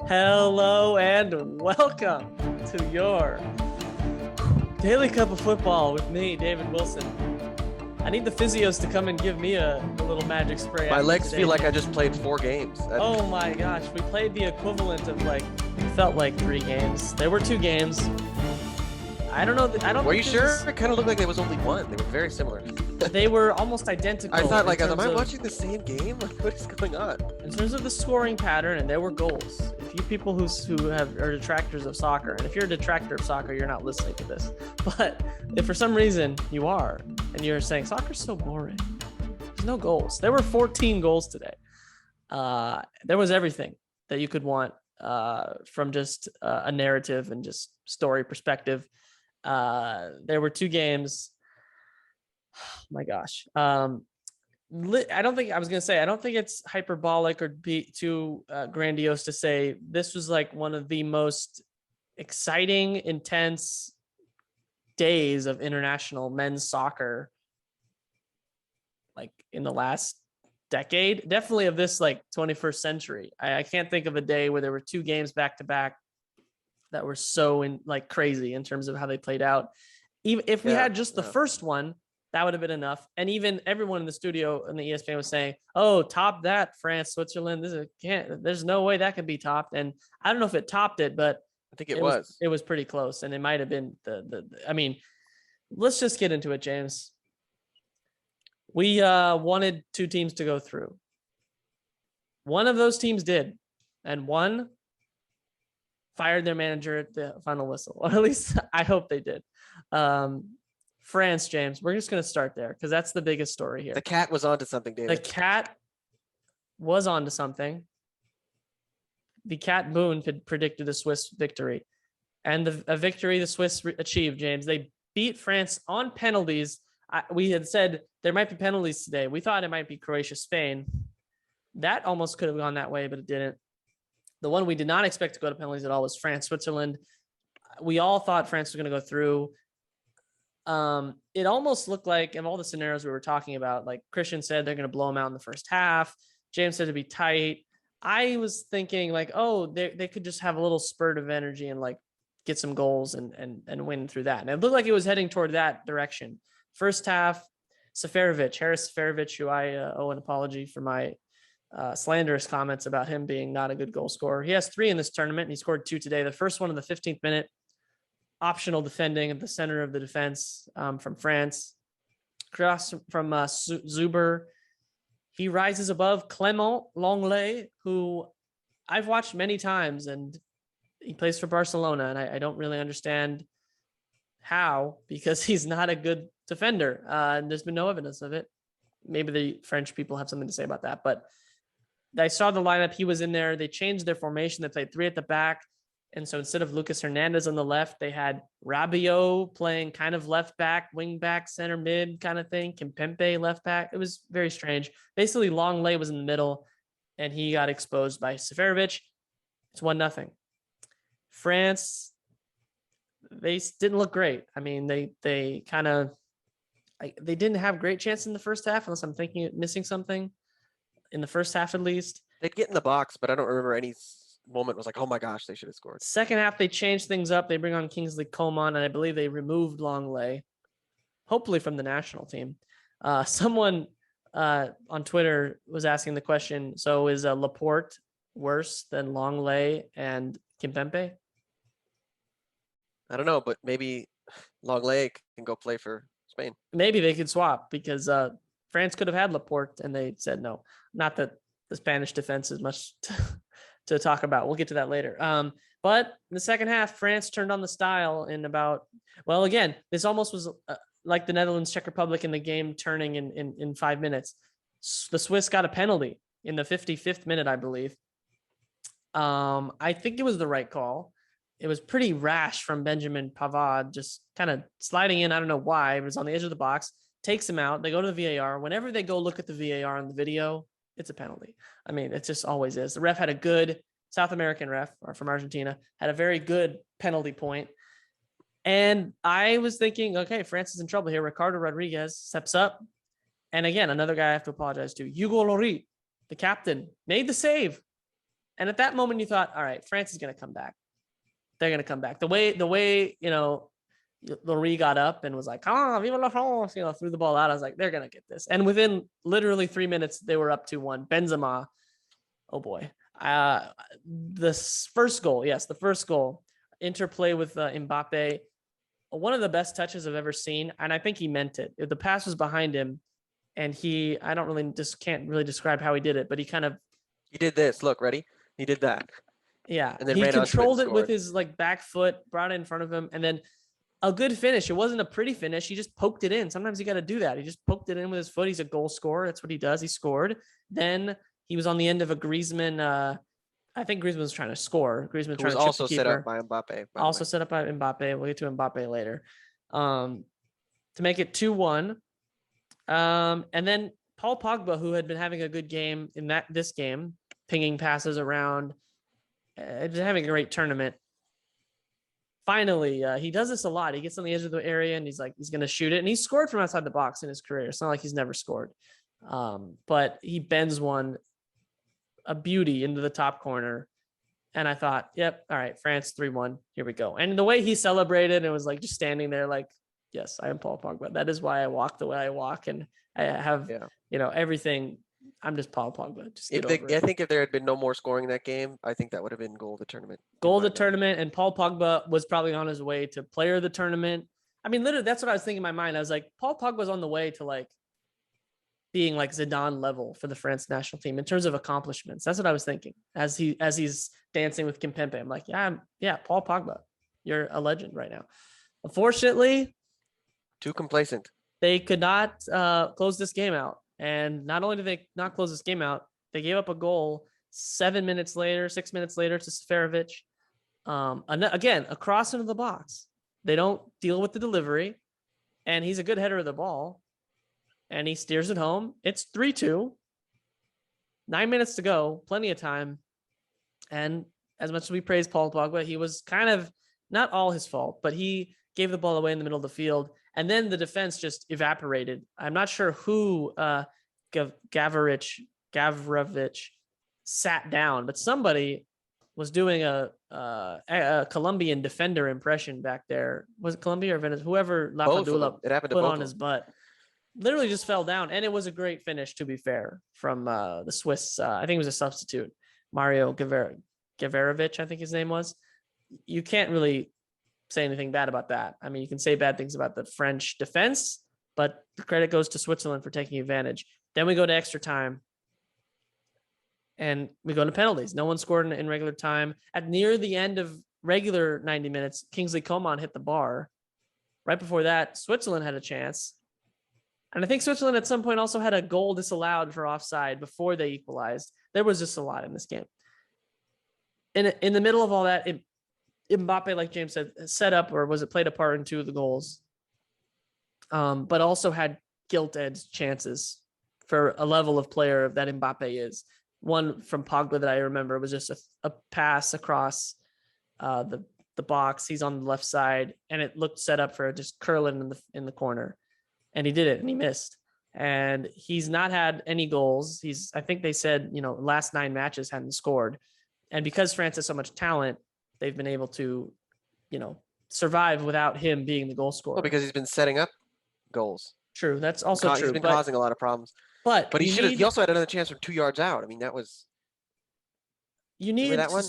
Hello and welcome to your Daily Cup of Football with me, David Wilson. I need the physios to come and give me a little magic spray. My after legs today. feel like I just played 4 games. Oh my gosh, we played the equivalent of it felt like 3 games. There were 2 games. I don't know. I don't. Were you think sure? It kind of looked like there was only one. They were very similar. They were almost identical. I thought, am I watching the same game? What is going on? In terms of the scoring pattern, and there were goals. If you people who are detractors of soccer, and if you're a detractor of soccer, you're not listening to this. But if for some reason you are, and you're saying soccer's so boring, there's no goals. There were 14 goals today. There was everything that you could want from just a narrative and just story perspective. There were 2 games. Oh my gosh. I don't think it's hyperbolic or be too grandiose to say this was like one of the most exciting, intense days of international men's soccer, like in the last decade, definitely of this 21st century. I can't think of a day where there were 2 games back to back that were so crazy in terms of how they played out. Even if we had just the first one, that would have been enough. And even everyone in the studio and the ESPN was saying, "Oh, top that, France, Switzerland. There's no way that could be topped." And I don't know if it topped it, but I think it was. It was pretty close, and it might have been I mean, let's just get into it, James. We wanted 2 teams to go through. One of those teams did, and one fired their manager at the final whistle. Or at least I hope they did. France, James, we're just going to start there because that's the biggest story here. The cat was onto something, David. The cat was onto something. The cat Boone had predicted a Swiss victory, and a victory the Swiss achieved, James. They beat France on penalties. We had said there might be penalties today. We thought it might be Croatia, Spain. That almost could have gone that way, but it didn't. The one we did not expect to go to penalties at all was France, Switzerland. We all thought France was going to go through. It almost looked like in all the scenarios we were talking about, like Christian said, they're going to blow them out in the first half. James said it'd be tight. I was thinking they could just have a little spurt of energy and get some goals and win through that. And it looked like it was heading toward that direction. First half, Haris Seferovic, who I owe an apology for my slanderous comments about him being not a good goal scorer. He has 3 in this tournament, and he scored 2 today. The first one in the 15th minute, optional defending at the center of the defense from France. Cross from Zuber. He rises above Clément Lenglet, who I've watched many times, and he plays for Barcelona, and I don't really understand how, because he's not a good defender, and there's been no evidence of it. Maybe the French people have something to say about that, but I saw the lineup. He was in there. They changed their formation. They played 3 at the back. And so instead of Lucas Hernandez on the left, they had Rabiot playing kind of left back, wing back, center mid kind of thing. Kimpembe left back. It was very strange. Basically, Lenglet was in the middle, and he got exposed by Seferovic. It's 1-0. France, they didn't look great. I mean, they didn't have great chances in the first half, unless I'm missing something. In the first half, at least. They'd get in the box, but I don't remember any moment was like, oh my gosh, they should have scored. Second half, they changed things up. They bring on Kingsley Coman, and I believe they removed Lenglet, hopefully from the national team. Someone on Twitter was asking the question, so is Laporte worse than Lenglet and Kimpembe? I don't know, but maybe Lenglet can go play for Spain. Maybe they could swap, because France could have had Laporte, and they said no. Not that the Spanish defense is much to talk about. We'll get to that later. But in the second half, France turned on the style in again, this almost was like the Netherlands, Czech Republic in the game turning in 5 minutes. The Swiss got a penalty in the 55th minute, I believe. I think it was the right call. It was pretty rash from Benjamin Pavard, just kind of sliding in. I don't know why. It was on the edge of the box, takes him out. They go to the VAR. Whenever they go look at the VAR on the video, it's a penalty. I mean, it just always is. The ref had a good South American ref, or from Argentina, had a very good penalty point. And I was thinking, okay, France is in trouble here. Ricardo Rodriguez steps up. And again, another guy I have to apologize to. Hugo Lloris, the captain, made the save. And at that moment, you thought, all right, France is going to come back. They're going to come back. The way, Lloris got up and was like, come on, vive la France, threw the ball out. I was like, they're going to get this. And within literally 3 minutes, they were up 2-1. Benzema, oh boy. The first goal, interplay with Mbappe, one of the best touches I've ever seen. And I think he meant it. The pass was behind him and can't really describe how he did it, but he did this. Look, ready? He did that. Yeah. And then he ran onto it and controlled it with scored. his back foot, brought it in front of him. And then a good finish. It wasn't a pretty finish. He just poked it in. Sometimes you got to do that. He just poked it in with his foot. He's a goal scorer. That's what he does. He scored. Then he was on the end of a Griezmann. I think Griezmann was trying to score. Griezmann It was trying to also trip the set keeper. up by Mbappe. by the Also way. set up by Mbappe. We'll get to Mbappe later. To make it 2-1. And then Paul Pogba, who had been having a good game in this game, pinging passes around, just having a great tournament. Finally, he does this a lot. He gets on the edge of the area and he's going to shoot it. And he's scored from outside the box in his career. It's not like he's never scored. But he bends one, a beauty, into the top corner. And I thought, yep, all right, France 3-1. Here we go. And the way he celebrated and was just standing there yes, I am Paul Pogba. That is why I walk the way I walk. And I have, everything. I'm just Paul Pogba. Just I think if there had been no more scoring in that game, I think that would have been goal of the tournament. Goal of the tournament, and Paul Pogba was probably on his way to player of the tournament. I mean, literally, that's what I was thinking in my mind. I was like, Paul Pogba was on the way to being Zidane level for the France national team in terms of accomplishments. That's what I was thinking as he's dancing with Kimpembe. I'm like, yeah, Paul Pogba, you're a legend right now. Unfortunately, too complacent. They could not close this game out. And not only did they not close this game out, they gave up a goal 6 minutes later to Seferovic. Again, a cross into the box. They don't deal with the delivery, and he's a good header of the ball, and he steers it home. It's 3-2. 9 minutes to go, plenty of time. And as much as we praise Paul Pogba, he was kind of not all his fault, but he gave the ball away in the middle of the field. And then the defense just evaporated. I'm not sure who Gavrovic sat down, but somebody was doing a Colombian defender impression back there. Was it Colombia or Venezuela? Whoever Lapadula put on his butt. Literally just fell down. And it was a great finish, to be fair, from the Swiss. I think it was a substitute, Mario Gavrovic, I think his name was. You can't really say anything bad about that. I mean, you can say bad things about the French defense, but the credit goes to Switzerland for taking advantage. Then we go to extra time and we go to penalties. No one scored in regular time. At near the end of regular 90 minutes, Kingsley Coman hit the bar. Right before that, Switzerland had a chance. And I think Switzerland at some point also had a goal disallowed for offside before they equalized. There was just a lot in this game. In the middle of all that, Mbappe, like James said, set up, or was it played a part in 2 of the goals, but also had gilt-edged chances for a level of player that Mbappe is. One from Pogba that I remember was just a pass across the box. He's on the left side, and it looked set up for just curling in the corner, and he did it, and he missed. And he's not had any goals. I think they said, last 9 matches hadn't scored, and because France has so much talent, they've been able to, survive without him being the goal scorer. Well, because he's been setting up goals. True. That's also true. He's been causing a lot of problems. But he also had another chance from 2 yards out. I mean, that was. You need that one.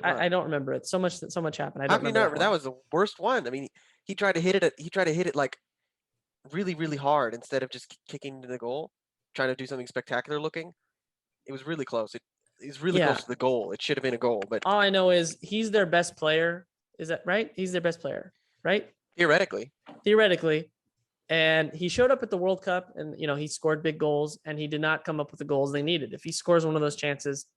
I don't remember it. So much happened. I don't remember. That was the worst one. I mean, he tried to hit it like really, really hard instead of just kicking into the goal, trying to do something spectacular looking. It was really close. He's really close to the goal. It should have been a goal, but all I know is he's their best player. Is that right? He's their best player, right? Theoretically. And he showed up at the World Cup and, he scored big goals, and he did not come up with the goals they needed. If he scores one of those chances,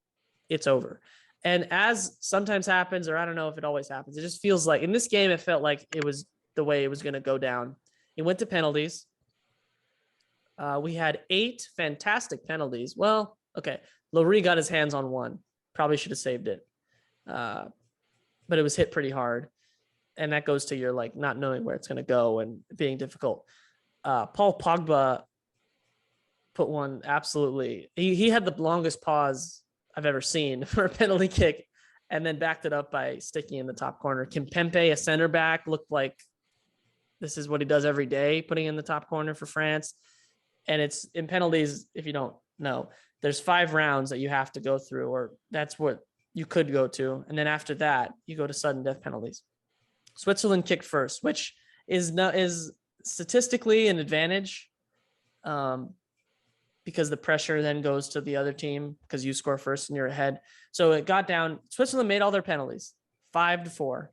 it's over. And as sometimes happens, or I don't know if it always happens, it just feels like in this game, it felt like it was the way it was going to go down. It went to penalties. We had 8 fantastic penalties. Well, okay. Lloris got his hands on one. Probably should have saved it. But it was hit pretty hard. And that goes to your not knowing where it's going to go and being difficult. Paul Pogba put one absolutely. He had the longest pause I've ever seen for a penalty kick, and then backed it up by sticking in the top corner. Kimpembe, a center back, looked like this is what he does every day, putting in the top corner for France. And it's in penalties, if you don't know, there's 5 rounds that you have to go through, or that's what you could go to. And then after that, you go to sudden death penalties. Switzerland kicked first, which is statistically an advantage, because the pressure then goes to the other team because you score first and you're ahead. So it got down. Switzerland made all their penalties, 5-4.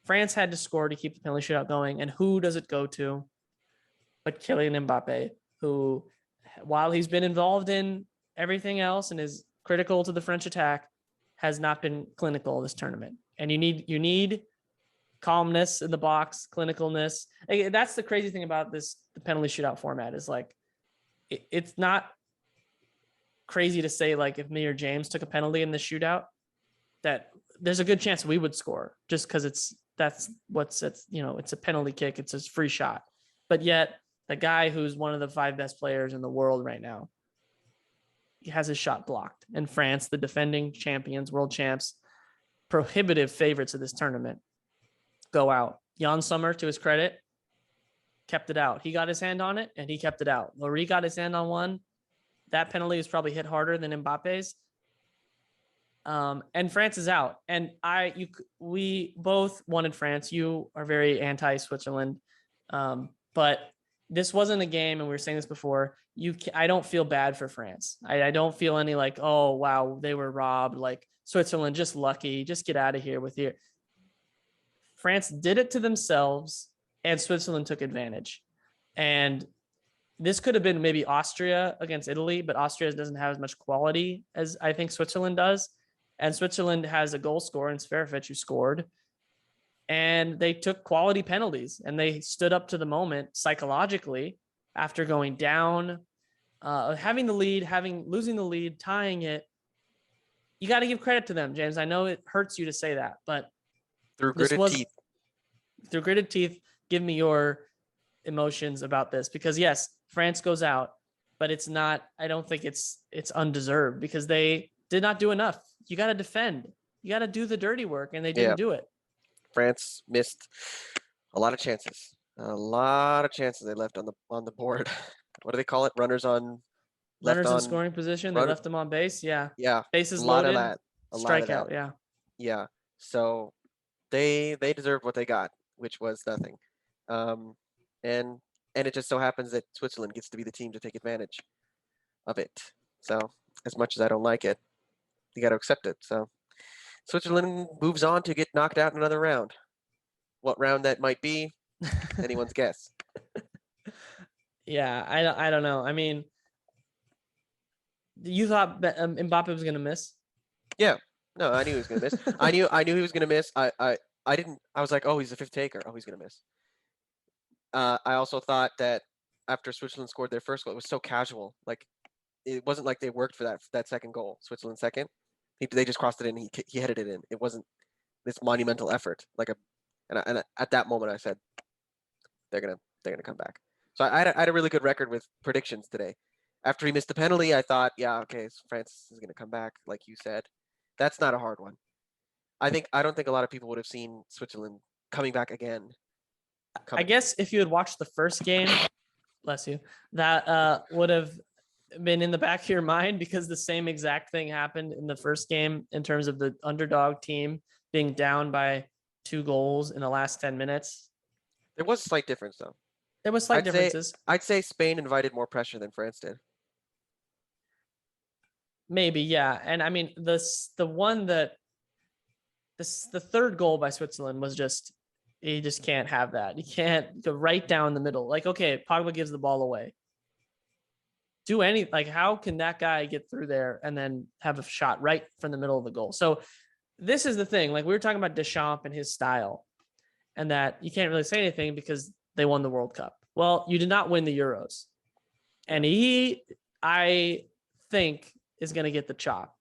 France had to score to keep the penalty shootout going. And who does it go to but Kylian Mbappe, who, while he's been involved in everything else and is critical to the French attack, has not been clinical this tournament. And you need calmness in the box, clinicalness. That's the crazy thing about the penalty shootout format is like, it's not crazy to say like if me or James took a penalty in the shootout, that there's a good chance we would score just because it's a penalty kick. It's a free shot. But yet the guy who's one of the 5 best players in the world right now, he has his shot blocked. And France, the defending champions, world champs, prohibitive favorites of this tournament, go out. Jan Sommer, to his credit, kept it out. He got his hand on it and he kept it out. Laurie got his hand on one. That penalty was probably hit harder than Mbappe's. And France is out. And we both wanted France. You are very anti-Switzerland. But this wasn't a game, and we were saying this before, I don't feel bad for France. I don't feel any like, oh, wow, they were robbed. Like Switzerland, just lucky. Just get out of here with you. France did it to themselves, and Switzerland took advantage. And this could have been maybe Austria against Italy, but Austria doesn't have as much quality as I think Switzerland does. And Switzerland has a goal scorer in Sverfetch who scored. And they took quality penalties and they stood up to the moment psychologically after going down, having the lead, losing the lead, tying it. You got to give credit to them, James. I know it hurts you to say that, but Through gritted teeth, give me your emotions about this, because yes, France goes out, but it's not, I don't think it's undeserved because they did not do enough. You got to defend. You got to do the dirty work, and they didn't do it. France missed a lot of chances. A lot of chances they left on the board. What do they call it? Runners in scoring position. They left them on base. Yeah. Yeah. Bases loaded. A strikeout. Yeah. Yeah. So they deserved what they got, which was nothing. And it just so happens that Switzerland gets to be the team to take advantage of it. So as much as I don't like it, you got to accept it. So Switzerland moves on to get knocked out in another round. What round that might be, anyone's guess. Yeah, I don't know. I mean, you thought Mbappe was going to miss? Yeah. No, I knew he was going to miss. I knew he was going to miss. I didn't. I was like, oh, he's a 5th taker. Oh, he's going to miss. I also thought that after Switzerland scored their first goal, it was so casual. Like, it wasn't like they worked for that second goal. Switzerland second. They just crossed it in. He headed it in. It wasn't this monumental effort. And at that moment I said, they're gonna come back. So I had a really good record with predictions today. After he missed the penalty, I thought, yeah, okay, France is gonna come back, like you said. That's not a hard one. I don't think a lot of people would have seen Switzerland coming back again. I guess if you had watched the first game, bless you, that would have been in the back of your mind, because the same exact thing happened in the first game in terms of the underdog team being down by 2 goals in the last 10 minutes. There was a slight difference, though. There was slight differences. I'd say Spain invited more pressure than France did. Maybe, yeah. And I mean, the third goal by Switzerland was just, you just can't have that. You can't go right down the middle. Like, okay, Pogba gives the ball away. How can that guy get through there and then have a shot right from the middle of the goal? So this is the thing. Like, we were talking about Deschamps and his style, and that you can't really say anything because they won the World Cup. Well, you did not win the Euros. And I think, is going to get the chop.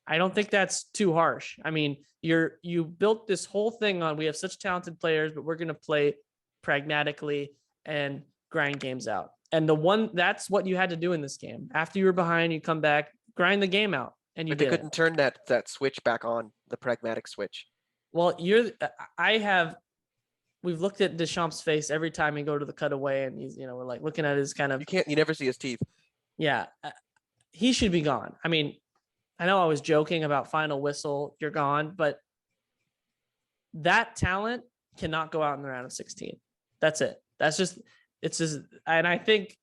I don't think that's too harsh. I mean, you built this whole thing on, we have such talented players, but we're going to play pragmatically and grind games out. And that's what you had to do in this game. After you were behind, you come back, grind the game out. and you But they didn't. couldn't turn that switch back on, the pragmatic switch. Well, we've looked at Deschamps' face every time he go to the cutaway, and he's, we're like looking at his kind of, You never see his teeth. yeah, he should be gone. I mean, I know I was joking about final whistle, you're gone, but that talent cannot go out in the round of 16. That's it. It's just, and I think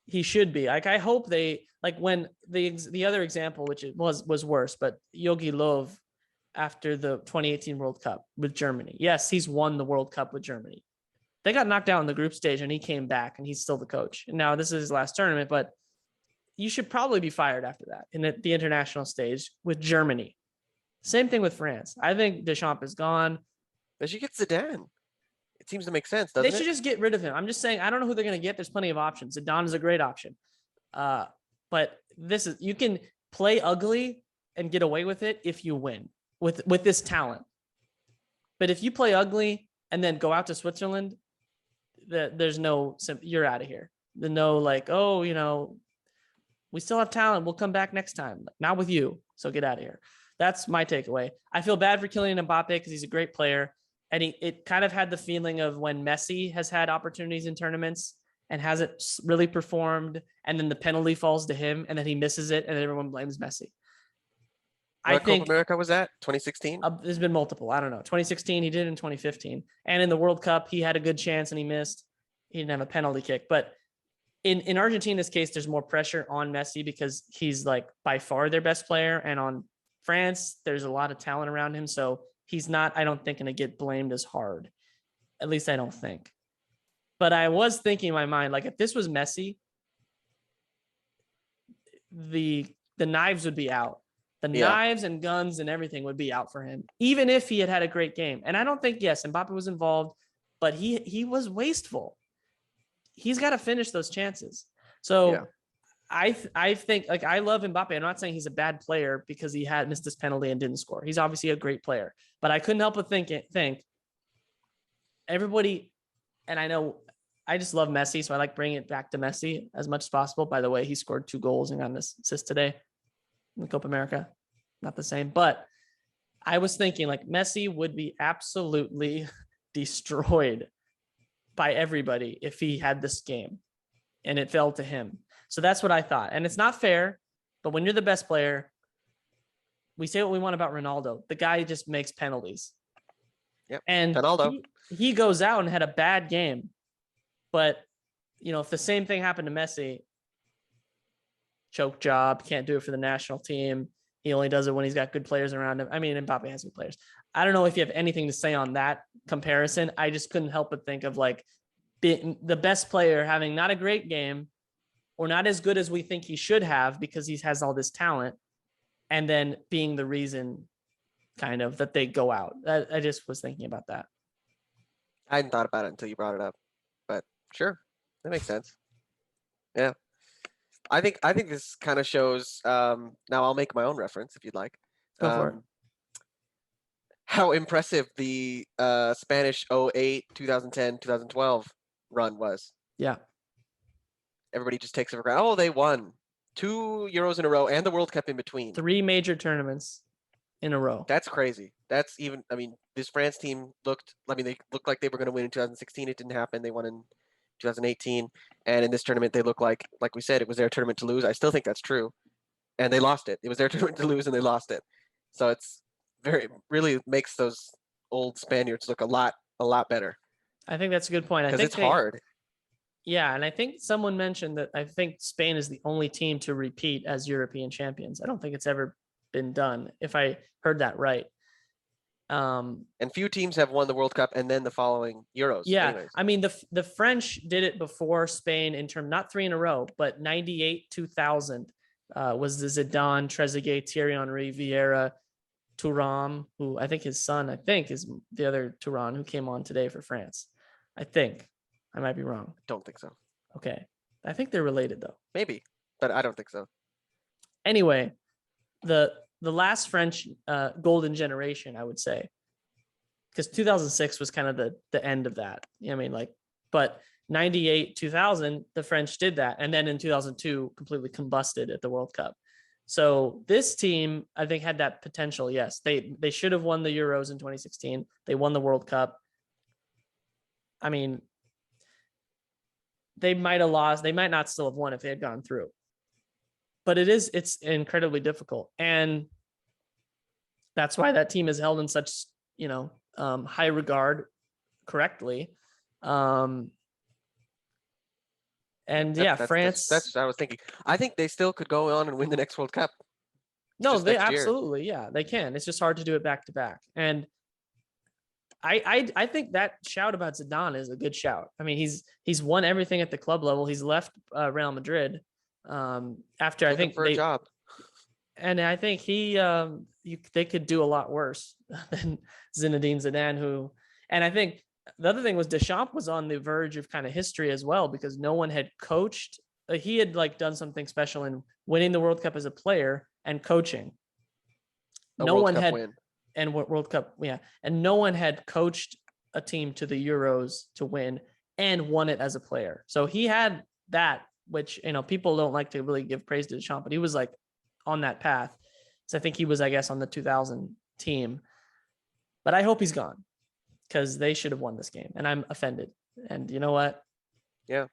he should be. Like, I hope they, like, when the other example, which it was worse, but Yogi Löw after the 2018 World Cup with Germany. Yes, he's won the World Cup with Germany. They got knocked out in the group stage and he came back and he's still the coach. And now this is his last tournament, but you should probably be fired after that in the international stage with Germany. Same thing with France. I think Deschamps is gone. They should get Zidane. It seems to make sense, They doesn't should it? just get rid of him. I'm just saying, I don't know who they're going to get. There's plenty of options. Zidane is a great option. But you can play ugly and get away with it if you win with this talent. But if you play ugly and then go out to Switzerland, you're out of here. The no, like, oh, we still have talent. We'll come back next time. Not with you. So get out of here. That's my takeaway. I feel bad for Kylian Mbappe because he's a great player. And it kind of had the feeling of when Messi has had opportunities in tournaments and hasn't really performed. And then the penalty falls to him and then he misses it and everyone blames Messi. What Copa America was that? 2016? There's been multiple. I don't know. 2016, he did in 2015. And in the World Cup, he had a good chance and he missed. He didn't have a penalty kick. But in Argentina's case, there's more pressure on Messi because he's like by far their best player. And on France, there's a lot of talent around him. So he's not, I don't think, going to get blamed as hard. At least I don't think. But I was thinking in my mind, like, if this was Messi, the knives would be out. Knives and guns and everything would be out for him, even if he had a great game. And I don't think, yes, Mbappe was involved, but he was wasteful. He's got to finish those chances. So I think, like, I love Mbappe. I'm not saying he's a bad player because he had missed this penalty and didn't score. He's obviously a great player, but I couldn't help but think everybody, and I know I just love Messi, so I like bringing it back to Messi as much as possible. By the way, he scored 2 goals and got an assist today in the Copa America. Not the same, but I was thinking, like, Messi would be absolutely destroyed by everybody if he had this game and it fell to him. So that's what I thought. And it's not fair, but when you're the best player, we say what we want about Ronaldo. The guy just makes penalties. Yep. And Ronaldo. He goes out and had a bad game. But, if the same thing happened to Messi, choke job, can't do it for the national team. He only does it when he's got good players around him. I mean, Mbappe has good players. I don't know if you have anything to say on that comparison. I just couldn't help but think of, like, being the best player having not a great game or not as good as we think he should have because he has all this talent, and then being the reason kind of that they go out. I just was thinking about that. I hadn't thought about it until you brought it up, but sure, that makes sense. Yeah. I think this kind of shows. Now I'll make my own reference if you'd like. Go for it. How impressive the Spanish 08, 2010, 2012 run was. Yeah. Everybody just takes it for granted. Oh, they won 2 Euros in a row and the World Cup in between. 3 major tournaments in a row. That's crazy. That's even. I mean, this France team looked. I mean, they looked like they were going to win in 2016. It didn't happen. They won in 2018, and in this tournament they look like we said, it was their tournament to lose. I still think that's true, and they lost it. It was their tournament to lose and they lost it. So it's really makes those old Spaniards look a lot better. I think that's a good point. Because it's hard. Yeah, and I think someone mentioned that I think Spain is the only team to repeat as European champions. I don't think it's ever been done, if I heard that right. And few teams have won the World Cup and then the following Euros. Yeah, anyways. I mean, the French did it before Spain in term, not 3 in a row, but 98, 2000 was the Zidane, Trezeguet, Thierry Henry, Vieira, Thuram, who I think his son, is the other Thuram who came on today for France. I think. I might be wrong. Don't think so. Okay. I think they're related though. Maybe, but I don't think so. Anyway, the last French golden generation, I would say, because 2006 was kind of the end of that. I mean, like, but 98, 2000, the French did that. And then in 2002, completely combusted at the World Cup. So this team, I think, had that potential. Yes, they should have won the Euros in 2016. They won the World Cup. I mean, they might have lost. They might not still have won if they had gone through. But it's incredibly difficult. And that's why that team is held in such, high regard correctly. And France. That's what I was thinking. I think they still could go on and win the next World Cup. No, they absolutely, yeah, they can. It's just hard to do it back to back. And I think that shout about Zidane is a good shout. I mean, he's won everything at the club level. He's left Real Madrid after I think for a job. And I think they could do a lot worse than Zinedine Zidane, and I think the other thing was Deschamps was on the verge of kind of history as well, because no one had coached. He had done something special in winning the World Cup as a player and coaching. No one had win. And World Cup, yeah, and no one had coached a team to the Euros to win and won it as a player. So he had that, which people don't like to really give praise to Deschamps, but he was on that path. So I think he was, I guess, on the 2000 team. But I hope he's gone, because they should have won this game, and I'm offended. And you know what? Yeah,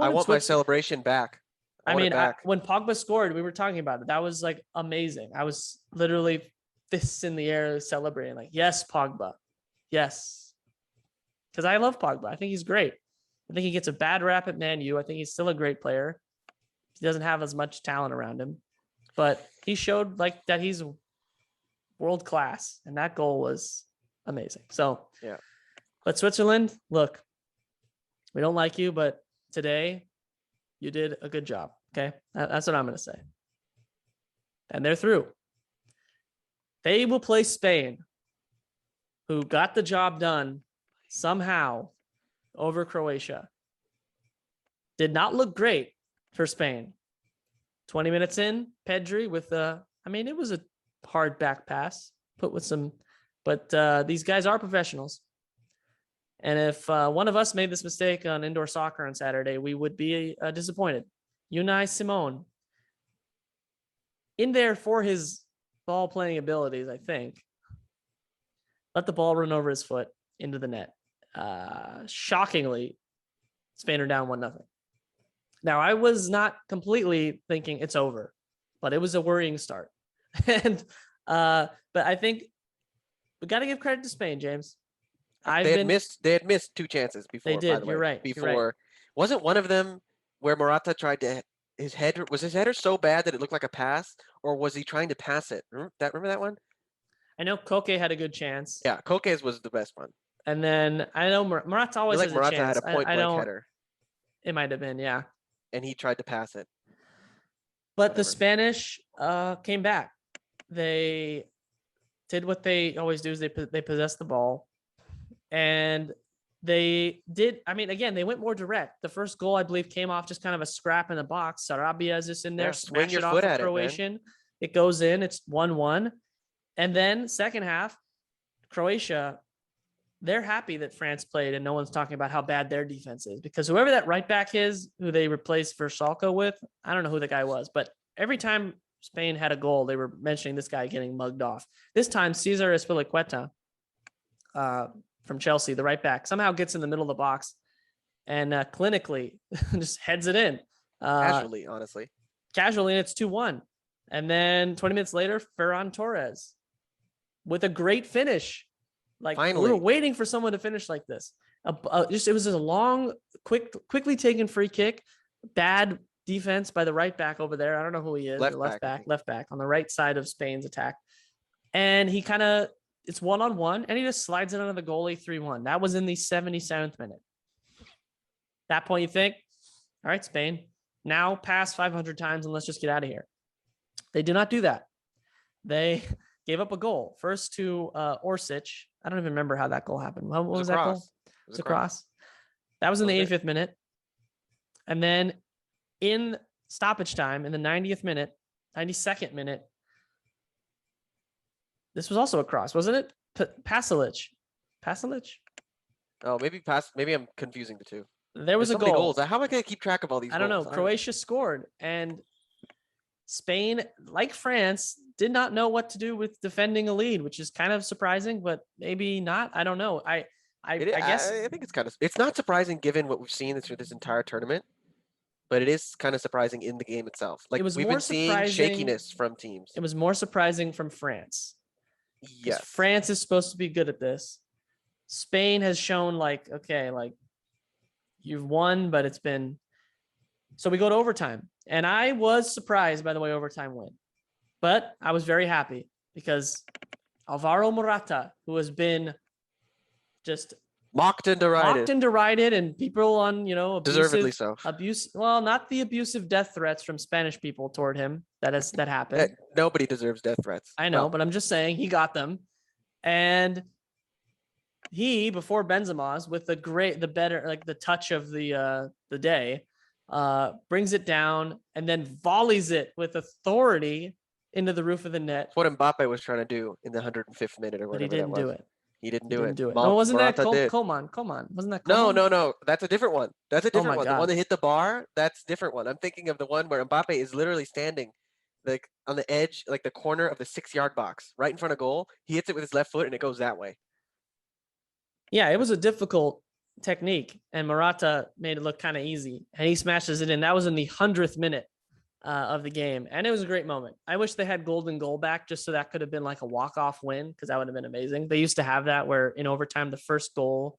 I want my celebration back. When Pogba scored, we were talking about it. That was amazing. I was literally fists in the air celebrating, yes, Pogba, yes, because I love Pogba. I think he's great. I think he gets a bad rap at Man U. I think he's still a great player. He doesn't have as much talent around him, but he showed that he's world class, and that goal was amazing. So yeah, but Switzerland, look, we don't like you, but today you did a good job. Okay, that's what I'm going to say. And they're through. They will play Spain, who got the job done somehow over Croatia. Did not look great for Spain. 20 minutes in, Pedri with it was a hard back pass put with some, but these guys are professionals. And if one of us made this mistake on indoor soccer on Saturday, we would be disappointed. Unai Simon, in there for his ball playing abilities, I think, let the ball run over his foot into the net. Shockingly, Spain are down 1-0. Now, I was not completely thinking it's over, but it was a worrying start. And but I think we got to give credit to Spain, James. They had missed 2 chances before. They did. By the way, you're right. Before, you're right. Wasn't one of them where Morata tried to his header so bad that it looked like a pass, or was he trying to pass it? Remember that one? I know Koke had a good chance. Yeah, Koke's was the best one. And then I know Morata always has Morata a chance. had a point blank header. It might have been, yeah. And he tried to pass it. But the Spanish came back. They did what they always do: is they possessed the ball, and they did. I mean, again, they went more direct. The first goal, I believe, came off just kind of a scrap in the box. Sarabia is just in there, smash it off the Croatian. It goes in. It's 1-1, and then second half, Croatia. They're happy that France played, and no one's talking about how bad their defense is, because whoever that right back is, who they replaced Versalco with, I don't know who the guy was, but every time Spain had a goal, they were mentioning this guy getting mugged off. This time, Cesar Azpilicueta from Chelsea, the right back, somehow gets in the middle of the box and clinically just heads it in. Casually, and it's 2-1. And then 20 minutes later, Ferran Torres with a great finish. Finally. We were waiting for someone to finish like this. It was a long, quickly taken free kick. Bad defense by the right back over there. I don't know who he is. Left back on the right side of Spain's attack. And he it's 1-on-1, and he just slides it under the goalie 3-1. That was in the 77th minute. At that point, you think, all right, Spain, now pass 500 times and let's just get out of here. They did not do that. They gave up a goal. First to Orsic. I don't even remember how that goal happened. What was that goal? It was a cross. That was in the 85th minute. And then in stoppage time, in the 90th minute, 92nd minute, this was also a cross, wasn't it? Pasalic. Oh, maybe I'm confusing the two. There was a goal. How am I going to keep track of all these goals? I don't know. Croatia scored, and Spain, like France, did not know what to do with defending a lead, which is kind of surprising, but maybe not. I don't know. I guess I think it's not surprising given what we've seen through this entire tournament, but it is kind of surprising in the game itself. Like it was we've more been seeing surprising. shakiness from teams. It was more surprising from France. Yes. France is supposed to be good at this. Spain has shown like, okay, like you've won, but it's been. So we go to overtime. And I was surprised by the way overtime went. But I was very happy because Alvaro Morata, who has been just mocked and derided, and people on, deservedly so. Well, not the abusive death threats from Spanish people toward him. That happened. Nobody deserves death threats. I know, but I'm just saying he got them. And he, before Benzema's, with the touch of the day, brings it down and then volleys it with authority into the roof of the net. That's what Mbappe was trying to do in the 105th minute or whatever. But he didn't do it. He didn't do it. No, wasn't that Coman? Wasn't that Coman? No. That's a different one. That's a different one. God. The one that hit the bar, that's a different one. I'm thinking of the one where Mbappe is literally standing like on the edge, like the corner of the 6-yard box, right in front of goal. He hits it with his left foot and it goes that way. Yeah, it was a difficult technique, and Morata made it look kind of easy, and he smashes it in. That was in the 100th minute of the game, and it was a great moment. I wish they had golden goal back just so that could have been like a walk-off win, because that would have been amazing. They used to have that where in overtime the first goal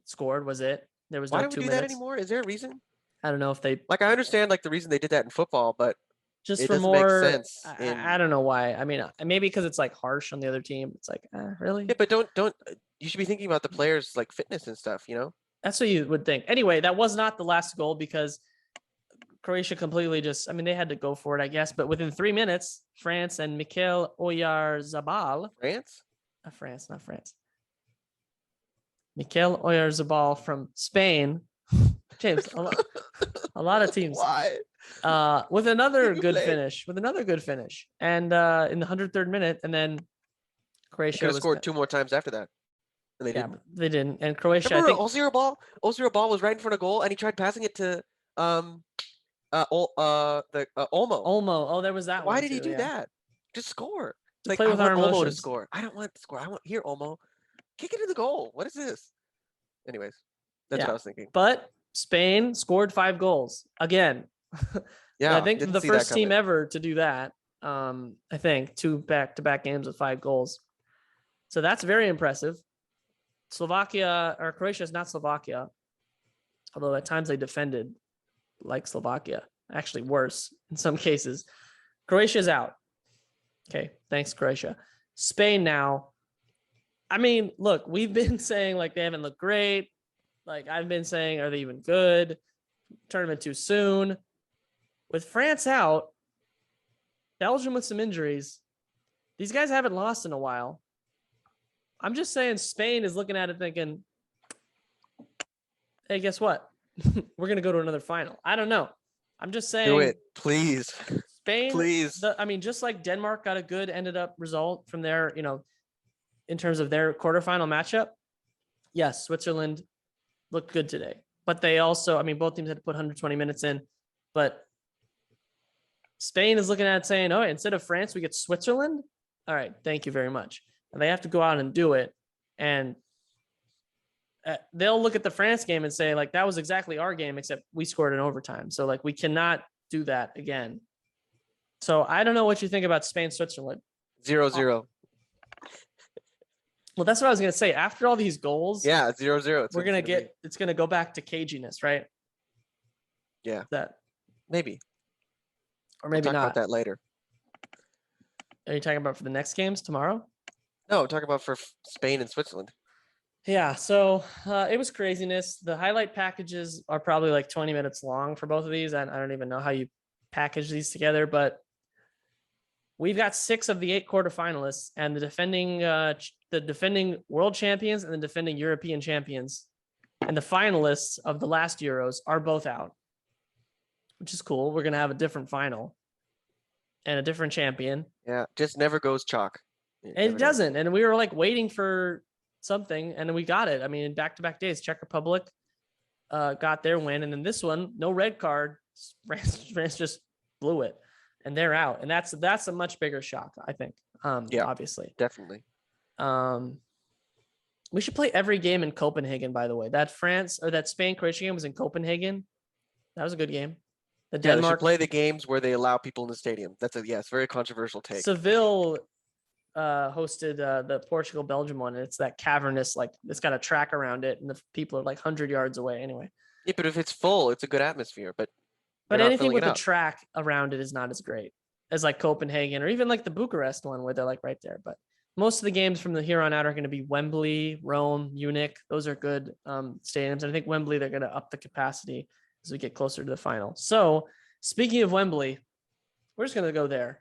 scored was it. There was no 2 minutes. Why do we do that anymore? Is there a reason? I don't know if they I understand like the reason they did that in football, but just it for doesn't more make sense. I don't know why. I mean, maybe because it's like harsh on the other team. It's like, really? Yeah, but don't you should be thinking about the players like fitness and stuff, That's what you would think. Anyway, that was not the last goal because Croatia completely they had to go for it, I guess. But within 3 minutes, France and Mikel Oyarzabal. France, not France. Mikel Oyarzabal from Spain. James, a lot of teams. Why? With another good finish. And in the 103rd minute, and then Croatia scored 2 more times after that. And they didn't. They didn't. And Croatia, Remember, I think Ozirabal was right in front of goal, and he tried passing it to Olmo. Olmo. Oh, there was that. Why did he do that? Just score. Like, play with our emotions. Olmo to score. I don't want to score. I want here, Olmo. Kick it in the goal. What is this? Anyways, that's what I was thinking. But Spain scored 5 goals again. Yeah, I think the first team ever to do that. I think 2 back-to-back games with 5 goals. So that's very impressive. Croatia is not Slovakia, although at times they defended like Slovakia, actually worse in some cases. Croatia's out. Okay, thanks, Croatia. Spain now. I mean, look, we've been saying like they haven't looked great. Like I've been saying, are they even good? Tournament too soon. With France out, Belgium with some injuries, these guys haven't lost in a while. I'm just saying Spain is looking at it thinking, hey, guess what? We're going to go to another final. I don't know. I'm just saying. Do it, please. Spain, please. Just like Denmark got a good ended up result from their, in terms of their quarterfinal matchup. Yes, Switzerland looked good today. But they also, both teams had to put 120 minutes in. But Spain is looking at it saying, oh, instead of France, we get Switzerland. All right, thank you very much. And they have to go out and do it. And they'll look at the France game and say, like, that was exactly our game, except we scored in overtime. So, like, we cannot do that again. So I don't know what you think about Spain, Switzerland. 0-0. Well, that's what I was going to say. After all these goals. Yeah, 0-0. It's going to go back to caginess, right? Yeah. That. Maybe. Or maybe we'll talk not. about that later. Are you talking about for the next games tomorrow? No, I'm talking about for Spain and Switzerland. Yeah, so it was craziness. The highlight packages are probably like 20 minutes long for both of these. And I don't even know how you package these together, but we've got 6 of the 8 quarterfinalists, and the defending world champions and the defending European champions and the finalists of the last Euros are both out, which is cool. We're going to have a different final and a different champion. Yeah, just never goes chalk. It doesn't. And we were like waiting for something, and we got it. In back-to-back days, Czech Republic got their win, and then this one, no red card. France just blew it. and they're out. And that's a much bigger shock, I think. Yeah. Obviously. Definitely. We should play every game in Copenhagen, by the way. That Spain-Croatia game was in Copenhagen. That was a good game. The Yeah, they should Denmark play the games where they allow people in the stadium. That's a very controversial take. Seville hosted the Portugal-Belgium one. And it's that cavernous, like it's got a track around it, and the people are like 100 yards away anyway. Yeah, but if it's full, it's a good atmosphere. But anything with a track around it is not as great as like Copenhagen or even like the Bucharest one where they're like right there. But most of the games from the here on out are going to be Wembley, Rome, Munich. Those are good stadiums. And I think Wembley, they're going to up the capacity as we get closer to the final. So speaking of Wembley, we're just going to go there.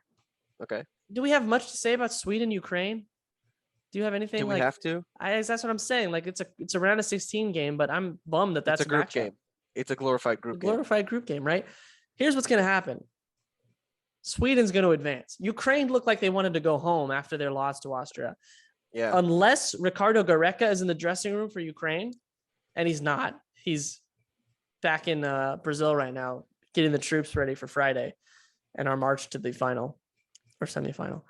Okay. Do we have much to say about Sweden, Ukraine? Do you have anything? Do we have to? That's what I'm saying. Like it's a round of 16 game, but I'm bummed that's a group matchup. game. It's a glorified group game. Glorified group game, right? Here's what's going to happen. Sweden's going to advance. Ukraine looked like they wanted to go home after their loss to Austria. Yeah. Unless Ricardo Gareca is in the dressing room for Ukraine, and he's not. He's back in Brazil right now, getting the troops ready for Friday and our march to the final or semifinal.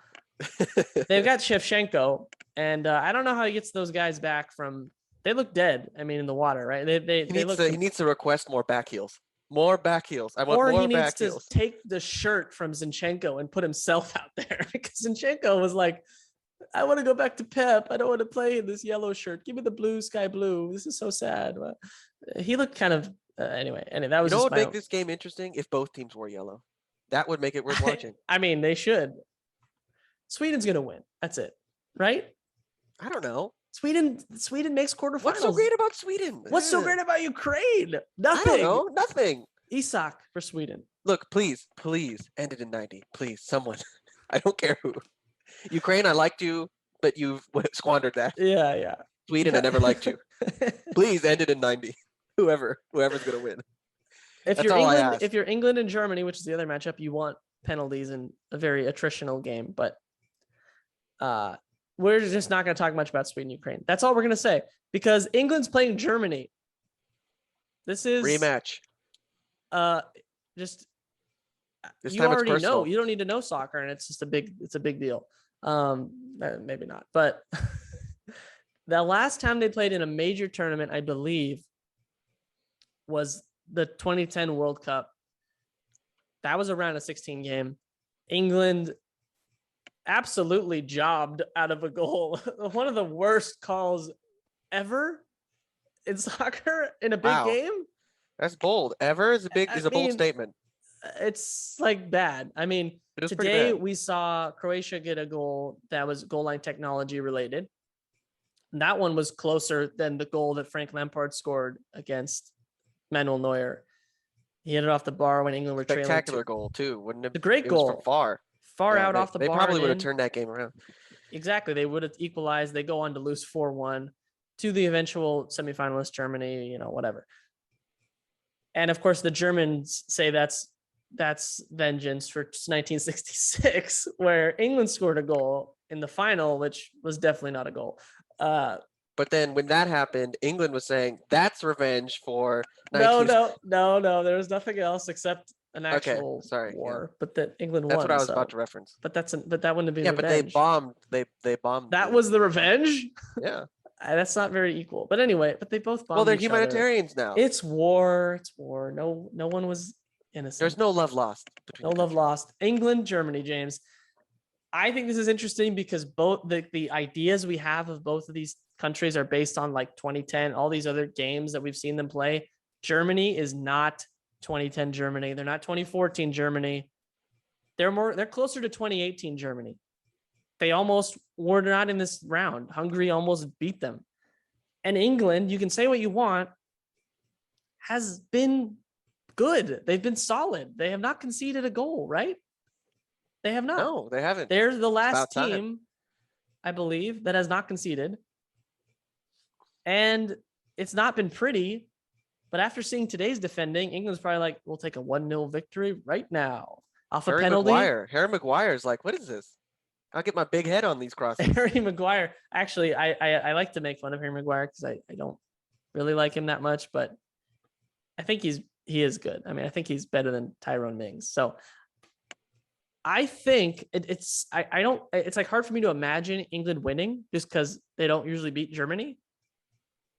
They've got Shevchenko, and I don't know how he gets those guys back from. They look dead. I mean, in the water, right? He needs to request more back heels. More back heels. I want more back heels. Or he needs to take the shirt from Zinchenko and put himself out there because Zinchenko was like, I want to go back to Pep. I don't want to play in this yellow shirt. Give me the blue, sky blue. This is so sad. But he looked kind of anyway. And that was. What would make this game interesting if both teams wore yellow? That would make it worth watching. I mean, they should. Sweden's gonna win. That's it, right? I don't know. Sweden makes quarterfinals. What's so great about Sweden? What's so great about Ukraine? Nothing. I don't know. Nothing. Isak for Sweden. Look, please end it in 90. Please, someone. I don't care who. Ukraine, I liked you, but you've squandered that. Yeah. Sweden, I never liked you. Please end it in 90. Whoever's gonna win. If you're England and Germany, which is the other matchup, you want penalties in a very attritional game, but we're just not going to talk much about Sweden, Ukraine. That's all we're going to say because England's playing Germany. This is rematch. You already know. You don't need to know soccer, and it's a big deal. Maybe not, but the last time they played in a major tournament, I believe, was the 2010 World Cup. That was a round of 16 game. England absolutely jobbed out of a goal. One of the worst calls ever in soccer in a big game. That's bold. Ever is a bold statement. It's like bad. I mean, today we saw Croatia get a goal that was goal line technology related. And that one was closer than the goal that Frank Lampard scored against Manuel Neuer. He hit it off the bar when England were trailing. Spectacular goal too, wouldn't it? A great goal from far out off the bar. They probably would have turned that game around. Exactly, they would have equalized. They go on to lose 4-1 to the eventual semifinalist Germany. Whatever. And of course, the Germans say that's vengeance for 1966, where England scored a goal in the final, which was definitely not a goal. But then when that happened, England was saying that's revenge for. No. There was nothing else except an actual war. Yeah. But that England won. That's what I was about to reference. But that wouldn't have been. Yeah, revenge. but they bombed. That was the revenge. Yeah. That's not very equal. But anyway, but they both bombed. Well, they're humanitarians now. It's war. No one was innocent. There's no love lost. No love lost. England, Germany, James. I think this is interesting because both the ideas we have of both of these countries are based on like 2010, all these other games that we've seen them play. Germany is not 2010 Germany. They're not 2014 Germany. They're closer to 2018 Germany. They almost were not in this round. Hungary almost beat them. And England, you can say what you want, has been good. They've been solid. They have not conceded a goal, right? They have not. No, they haven't. They're the last team, I believe, that has not conceded. And it's not been pretty, but after seeing today's defending, England's probably like, we'll take a 1-0 victory right now. Off a penalty. Harry Maguire's like, what is this? I'll get my big head on these crosses. Harry Maguire. Actually, I like to make fun of Harry Maguire because I don't really like him that much, but I think he is good. I mean, I think he's better than Tyrone Mings. So I think I don't, it's like hard for me to imagine England winning just because they don't usually beat Germany.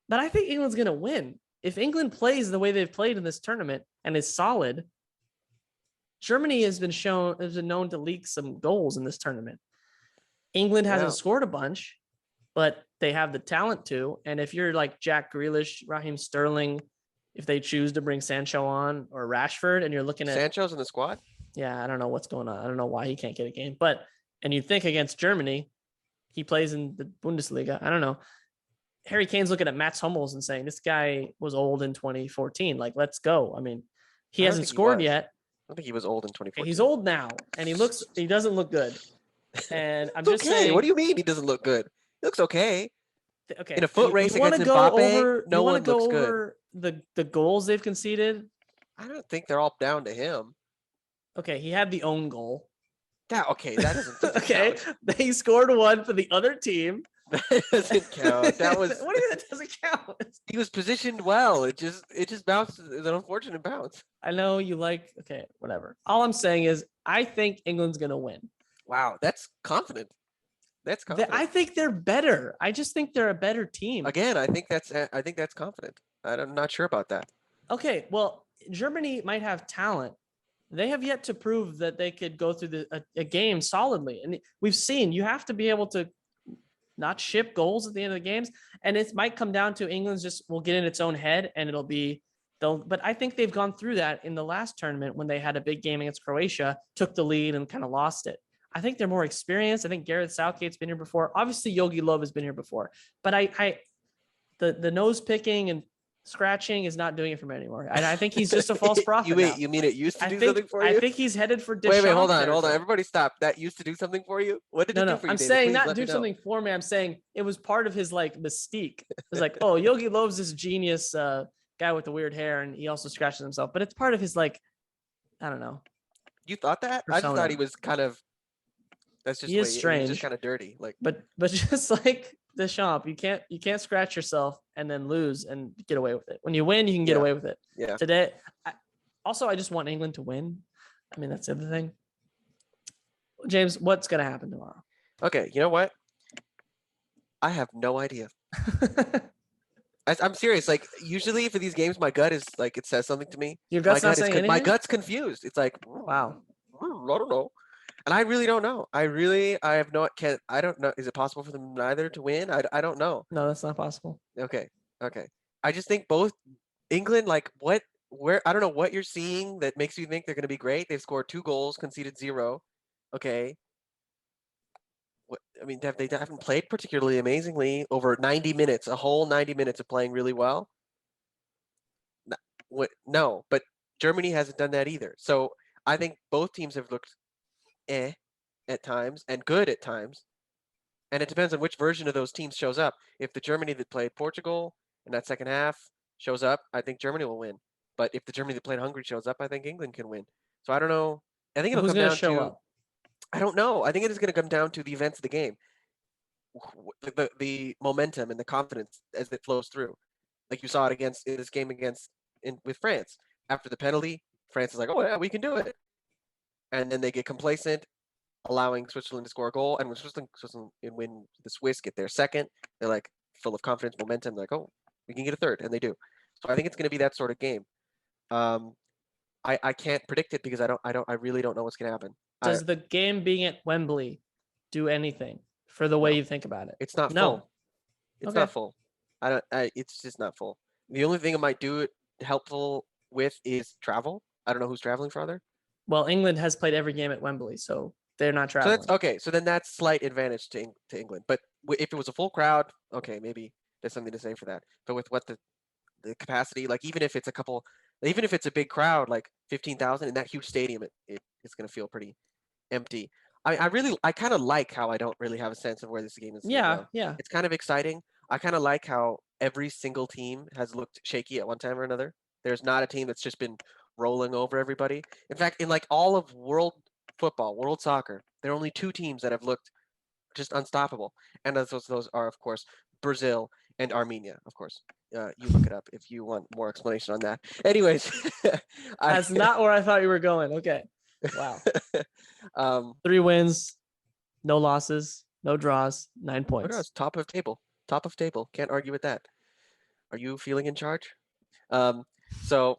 But I think England's going to win. If England plays the way they've played in this tournament and is solid, Germany has been known to leak some goals in this tournament. England hasn't Yeah. scored a bunch, but they have the talent to. And if you're like Jack Grealish, Raheem Sterling, if they choose to bring Sancho on or Rashford, and you're looking at Sancho's in the squad. yeah, I don't know what's going on. I don't know why he can't get a game, but and you think against Germany, he plays in the Bundesliga. I don't know. Harry Kane's looking at Mats Hummels and saying this guy was old in 2014. Like, let's go. I mean, he I don't hasn't think he scored was. yet. I don't think he was old in 2014. He's old now, and he doesn't look good. And I'm It's just okay. saying. What do you mean he doesn't look good? He looks okay. Okay, In a foot race wanna against go Mbappe, over, no you wanna one go looks good. over the goals they've conceded. I don't think they're all down to him. Okay, he had the own goal. Okay, that doesn't Okay, count. they scored one for the other team. That doesn't count. That was What do you mean that doesn't count? he was positioned well. It just bounced. It's an unfortunate bounce. I know you like. Okay, whatever. All I'm saying is, I think England's gonna win. Wow, that's confident. That's confident. I think they're better. I just think they're a better team. Again, I think that's confident. I'm not sure about that. Okay, well, Germany might have talent. They have yet to prove that they could go through a game solidly. And we've seen you have to be able to not ship goals at the end of the games. And it might come down to England's just will get in its own head and it'll be but I think they've gone through that in the last tournament when they had a big game against Croatia, took the lead and kind of lost it. I think they're more experienced. I think Gareth Southgate's been here before. Obviously, Yogi Löw has been here before. But the nose picking and scratching is not doing it for me anymore. And I think he's just a false prophet. You mean it used to do something for you? I think he's headed for Deschamps. Wait, hold on. Everybody stop. That used to do something for you? What did it do for you? I'm David? saying Please not let do me know. something for me. I'm saying it was part of his like mystique. It's like, oh, Yogi Löw's this genius guy with the weird hair, and he also scratches himself. But it's part of his like, I don't know. You thought that? I just Persona. thought he was kind of. That's just He is strange. He's just kind of dirty. Like, but just like Deschamps, you can't scratch yourself and then lose and get away with it. When you win, you can get away with it. Yeah. Today, I just want England to win. I mean, that's the other thing. James, what's gonna happen tomorrow? Okay, you know what? I have no idea. I'm serious. Like, usually for these games, my gut is like it says something to me. Your gut's not saying anything? My gut's confused. It's like, Wow. I don't know. And I really don't know. I don't know. Is it possible for them neither to win? I don't know. No, that's not possible. Okay. I just think both England, like where I don't know what you're seeing that makes you think they're going to be great. They've scored 2 goals, conceded 0. Okay. I mean, they haven't played particularly amazingly over 90 minutes, a whole 90 minutes of playing really well. No, but Germany hasn't done that either. So I think both teams have looked at times and good at times. And it depends on which version of those teams shows up. If the Germany that played Portugal in that second half shows up, I think Germany will win. But if the Germany that played Hungary shows up, I think England can win. So I don't know. I think it'll Who's come gonna down show to. up? I don't know. I think it is going to come down to the events of the game, the momentum and the confidence as it flows through. Like you saw it in this game with France. After the penalty, France is like, "Oh yeah, we can do it," and then they get complacent, allowing Switzerland to score a goal. And when when the Swiss get their second, they're like full of confidence, momentum. They're like, "Oh, we can get a third," and they do. So I think it's going to be that sort of game. I can't predict it because I really don't know what's going to happen. Does the game being at Wembley do anything for the way you think about it? It's not No. full. It's Okay. not full. It's just not full. The only thing it might do it helpful with is travel. I don't know who's traveling farther. Well, England has played every game at Wembley, so they're not So traveling. that's okay. So then that's slight advantage to England. But if it was a full crowd, okay, maybe there's something to say for that. But with what the capacity, like even if it's a big crowd, like 15,000 in that huge stadium, it's going to feel pretty empty. I kind of like how I don't really have a sense of where this game is. Yeah. It's kind of exciting. I kind of like how every single team has looked shaky at one time or another. There's not a team that's just been rolling over everybody. In fact, in like all of world football, world soccer, there are only 2 teams that have looked just unstoppable. And those are, of course, Brazil and Armenia, of course. You look it up if you want more explanation on that. Anyways. That's not where I thought you were going. Okay. Wow. um, 3 wins, no losses, no draws, 9 look at points. us, top of table. Top of table. Can't argue with that. Are you feeling in charge? Um, so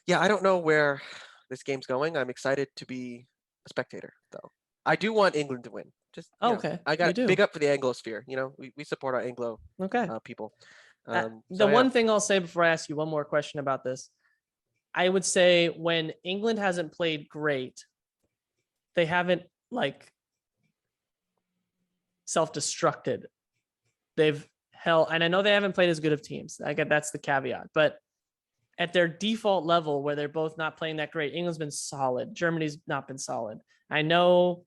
yeah, I don't know where this game's going. I'm excited to be a spectator, though. I do want England to win. Just Okay, I we got do. big up for the Anglosphere. We support our Anglo Okay. people. The So one thing I'll say before I ask you one more question about this, I would say when England hasn't played great, they haven't like self-destructed. They've held, and I know they haven't played as good of teams. I get that's the caveat, but at their default level where they're both not playing that great, England's been solid. Germany's not been solid. I know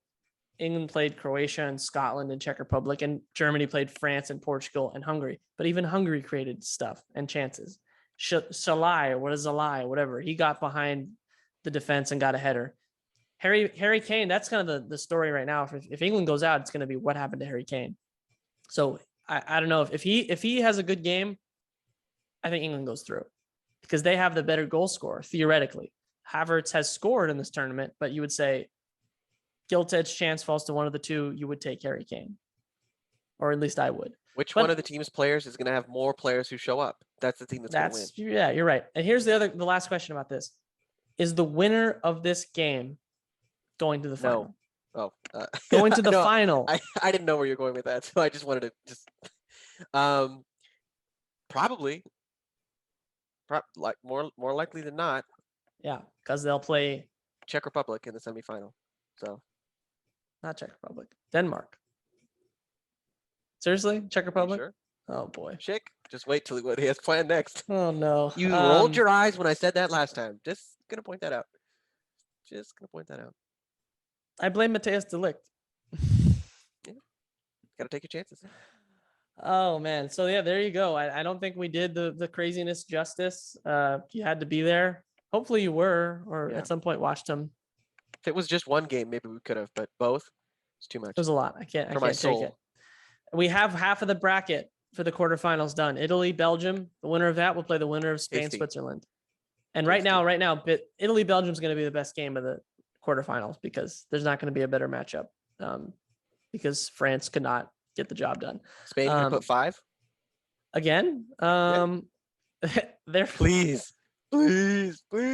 England played Croatia and Scotland and Czech Republic, and Germany played France and Portugal and Hungary. But even Hungary created stuff and chances. Shalai, or what is Zalai, whatever, he got behind the defense and got a header. Harry Kane, that's kind of the story right now. If England goes out, it's going to be what happened to Harry Kane. So I don't know if he has a good game, I think England goes through because they have the better goal scorer theoretically. Havertz has scored in this tournament, but you would say gilt edge chance falls to one of the two. You would take Harry Kane, or at least I would. which one of the team's players is going to have more players who show up? That's the team that's going to win. Yeah, you're right. And here's the last question about this: is the winner of this game going to the final? Oh, going to the no, final. I didn't know where you're going with that, so I just wanted to probably like more likely than not. Yeah, because they'll play Czech Republic in the semifinal. So not Czech Republic, Denmark. Seriously, Czech Republic? Sure? Oh boy. Chick, just wait till what he has planned next. Oh no. You rolled your eyes when I said that last time. Just gonna point that out. I blame Matthias de Ligt. Gotta take your chances. Oh man. So yeah, there you go. I don't think we did the craziness justice. You had to be there. Hopefully you were, or at some point watched them. If it was just one game, maybe we could have, but both, it's too much. It was a lot. I can't my take soul. it. We have half of the bracket for the quarterfinals done. Italy, Belgium. The winner of that will play the winner of Spain, Switzerland. And right now, Italy, Belgium is going to be the best game of the quarterfinals because there's not going to be a better matchup because France could not get the job done. Spain can put 5 again. They're please. I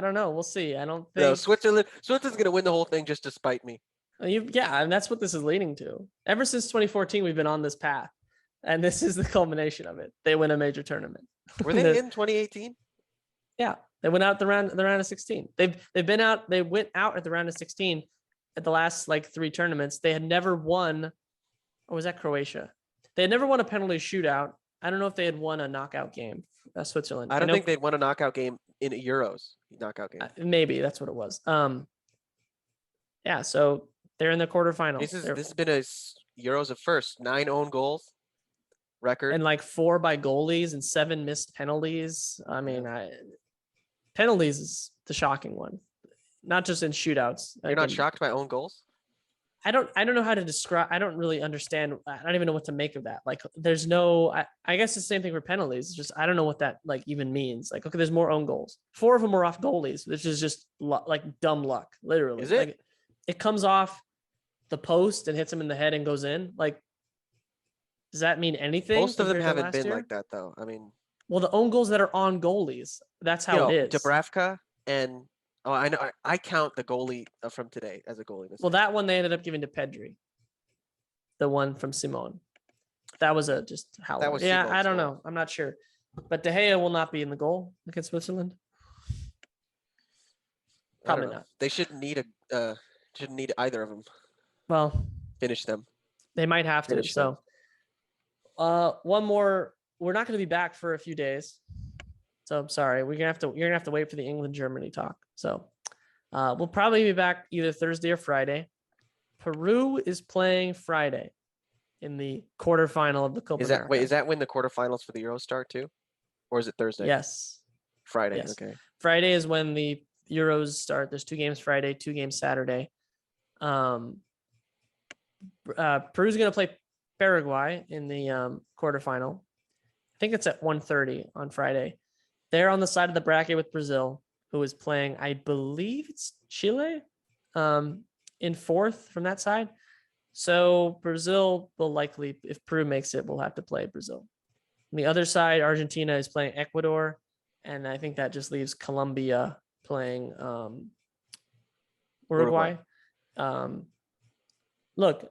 don't know. We'll see. I don't think no, Switzerland's going to win the whole thing just to spite me. Yeah, and that's what this is leading to. Ever since 2014, we've been on this path, and this is the culmination of it. They win a major tournament. Were they in 2018? Yeah, they went out the round of 16. They've been out. They went out at the round of 16 at the last 3 tournaments. They had never won, or was that Croatia? They had never won a penalty shootout. I don't know if they had won a knockout game. Switzerland. I don't think they'd won a knockout game in a Euros knockout game. Maybe that's what it was. Yeah. So they're in the quarterfinals. This has been a Euros of first 9 own goals record, and 4 by goalies and 7 missed penalties. I mean, penalties is the shocking one, not just in shootouts. You're not shocked by own goals? I don't know how to describe. I don't really understand. I don't even know what to make of that. There's no. I guess it's the same thing for penalties. It's just I don't know what that even means. Okay, there's more own goals. 4 of them were off goalies, which is just dumb luck, literally. Is it? It comes off the post and hits him in the head and goes in. Does that mean anything? Most of them haven't been like that, though. I mean, well, the own goals that are on goalies. That's how it is. Dubravka and I know I count the goalie from today as a goalie. Well, that one they ended up giving to Pedri. The one from Simone. That was just how. That was Simone's I don't know. I'm not sure, but De Gea will not be in the goal against Switzerland. Probably not. They shouldn't need either of them. Well, finish them. They might have to. So, one more. We're not going to be back for a few days. So I'm sorry. You're gonna have to wait for the England-Germany talk. So we'll probably be back either Thursday or Friday. Peru is playing Friday in the quarterfinal of the Copa America. Is that when the quarterfinals for the Euros start too? Or is it Thursday? Yes. Friday. Yes. Okay. Friday is when the Euros start. There's 2 games Friday, 2 games Saturday. Peru's gonna play Paraguay in the quarterfinal. I think it's at 1:30 on Friday. They're on the side of the bracket with Brazil, who is playing, I believe it's Chile, in fourth from that side. So Brazil will likely, if Peru makes it, we'll have to play Brazil. On the other side, Argentina is playing Ecuador, and I think that just leaves Colombia playing Uruguay. Look,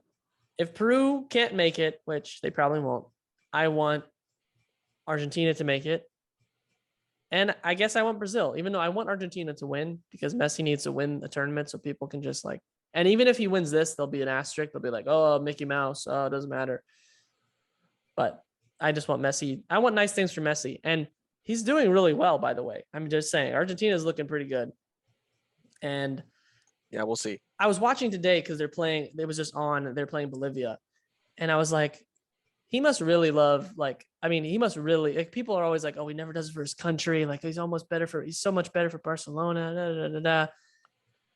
if Peru can't make it, which they probably won't, I want Argentina to make it. And I guess I want Brazil, even though I want Argentina to win because Messi needs to win the tournament so people can just like, and even if he wins this, there'll be an asterisk. They'll be like, oh, Mickey Mouse. Oh, it doesn't matter. But I just want Messi. I want nice things for Messi. And he's doing really well, by the way. I'm just saying, Argentina's looking pretty good. And yeah, we'll see. I was watching today because they're playing, it was just on, they're playing Bolivia. And I was like, he must really love, like, I mean, he must really, like, people are always like, oh, he never does it for his country. Like, he's so much better for Barcelona. Da, da, da, da.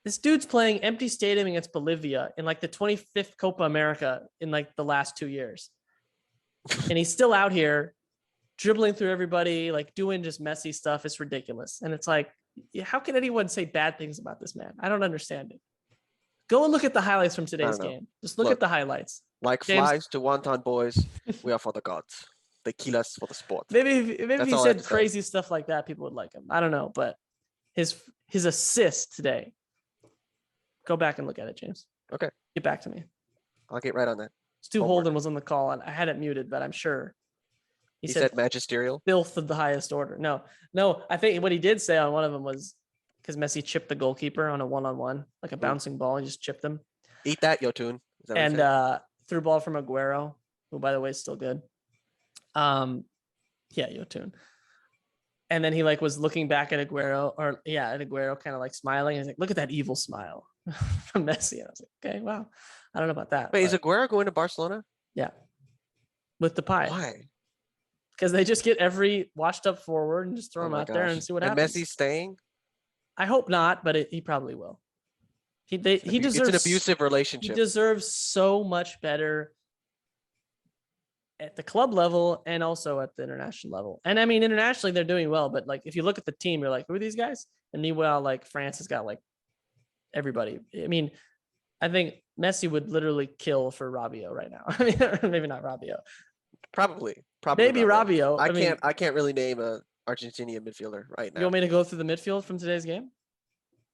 This dude's playing empty stadium against Bolivia in like the 25th Copa America in like the last 2 years. And he's still out here dribbling through everybody, like doing just messy stuff. It's ridiculous. And it's like, how can anyone say bad things about this man? I don't understand it. Go and look at the highlights from today's game. Just look at the highlights. Like James, flies to wonton boys, we are for the gods. They kill us for the sport. Maybe if he said say. crazy stuff like that, people would like him. I don't know, but his assist today. Go back and look at it, James. Okay. Get back to me. I'll get right on that. Stu Holden was on the call, and I had it muted, but I'm sure he said magisterial. Filth of the highest order. No. I think what he did say on one of them was because Messi chipped the goalkeeper on a one-on-one, like a bouncing ball. He just chipped them. Eat that, Yotun. And threw ball from Aguero, who by the way is still good. Yeah, Yotun. And then he like was looking back at Aguero, kind of like smiling. He's like, look at that evil smile from Messi. And I was like, okay, wow. I don't know about that. Wait, is Aguero going to Barcelona? Yeah. With the pie. Why? Because they just get every washed up forward and just throw him out there and see what happens. And Messi's staying? I hope not, but he probably will. He deserves. It's an abusive relationship. He deserves so much better at the club level and also at the international level. And I mean, internationally they're doing well, but like if you look at the team, you're like, who are these guys? And meanwhile, like France has got like everybody. I mean, I think Messi would literally kill for Rabiot right now. I mean, maybe not Rabiot. Probably. Maybe Rabiot. I can't really name a Argentinian midfielder right now. You want me to go through the midfield from today's game?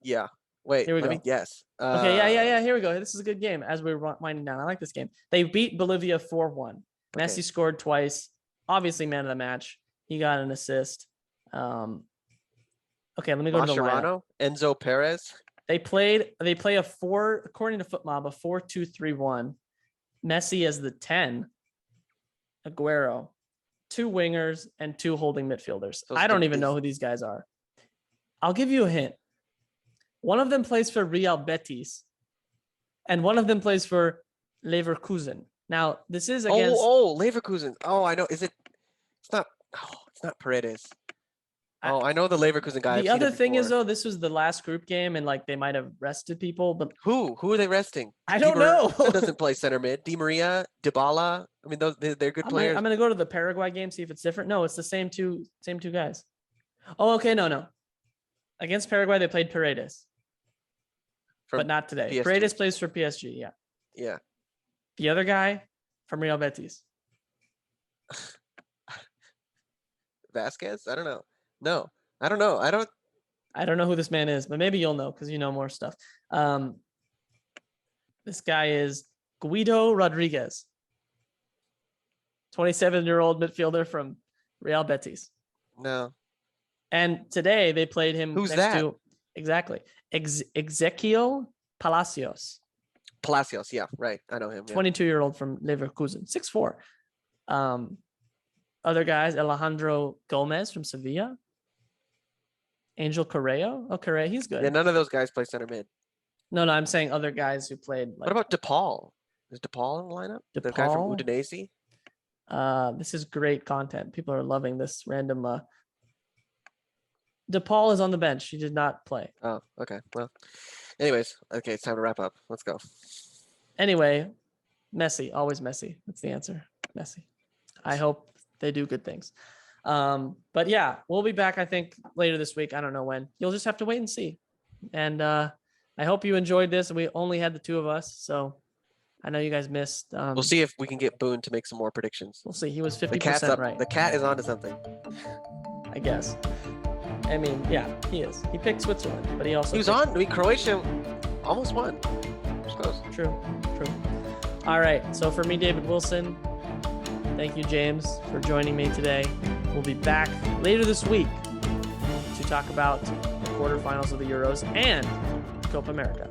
Yeah. Wait, here we go. Yes. Okay, yeah. Here we go. This is a good game as we're winding down. I like this game. They beat Bolivia 4-1. Messi scored twice. Obviously, man of the match. He got an assist. Okay, let me go to the lineup. Enzo Perez. They play a 4, according to FootMob, a 4-2-3-1. Messi as the 10. Aguero. 2 wingers and 2 holding midfielders. I don't even know who these guys are. I'll give you a hint. One of them plays for Real Betis, and one of them plays for Leverkusen. Now, this is against... Leverkusen. Oh, I know. It's not Paredes. I know the Leverkusen guy. The other thing is, though, this was the last group game, and like they might have rested people, but... Who are they resting? I don't know. Doesn't play center mid. Di Maria, Dybala. I mean, they're good players. I'm going to go to the Paraguay game, see if it's different. No, it's the same two guys. Oh, okay. No. Against Paraguay, they played Paredes. But not today. PSG. Paredes plays for PSG, yeah. Yeah. The other guy from Real Betis. Vasquez? I don't know. No, I don't know. I don't know who this man is, but maybe you'll know because you know more stuff. This guy is Guido Rodriguez. 27-year-old midfielder from Real Betis. No. And today they played him. Who's that? Exactly. Ezequiel Palacios. Palacios, yeah, right. I know him. 22-year-old from Leverkusen, 6'4". Other guys, Alejandro Gomez from Sevilla. Angel Correo. Oh, Correa, he's good. Yeah, none of those guys play center mid. No, I'm saying other guys who played. Like, what about DePaul? Is DePaul in the lineup? DePaul? The guy from Udinese? This is great content. People are loving this random. DePaul is on the bench. He did not play. Oh, okay. Well, anyways, okay, it's time to wrap up. Let's go. Anyway, Messi, always Messi. That's the answer. Messi. I hope they do good things. But yeah, we'll be back, I think, later this week. I don't know when. You'll just have to wait and see. And I hope you enjoyed this. We only had the two of us, so I know you guys missed. We'll see if we can get Boone to make some more predictions. We'll see. He was The 50% cat's up. right, The cat is onto something. I guess. I mean, yeah, he is. He picked Switzerland, but he also He was picked- on. I mean, Croatia almost won. It was close. True. All right. So for me, David Wilson, thank you, James, for joining me today. We'll be back later this week to talk about the quarterfinals of the Euros and Copa America.